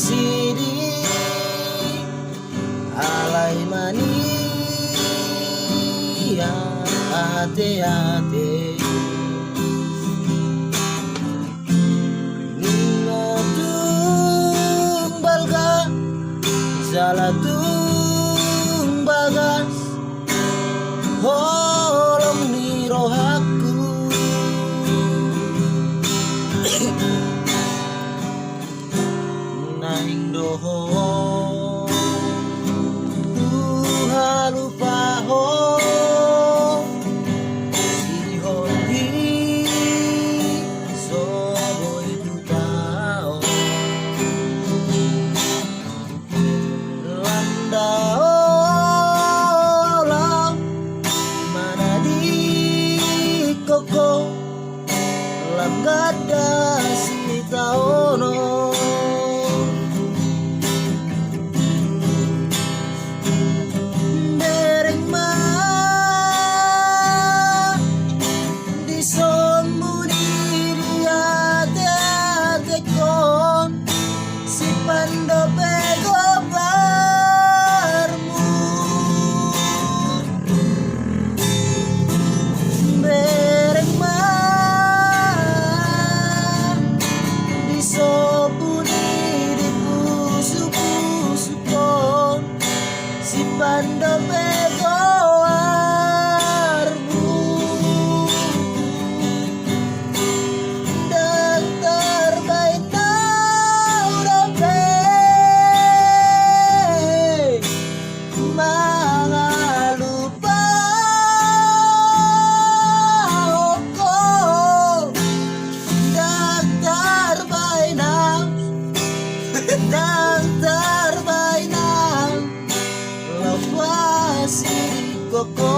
sidi alay mania ate-ate ningotung balga zalatung bagas holong ni rohaku naing doho halupaho si holi soboy tutao landao lang manadi koko langgada si taono pando pego barmu berema disopuni di pusu-pusu si pando pego barmu dokter baik dan terbaik lepas si koko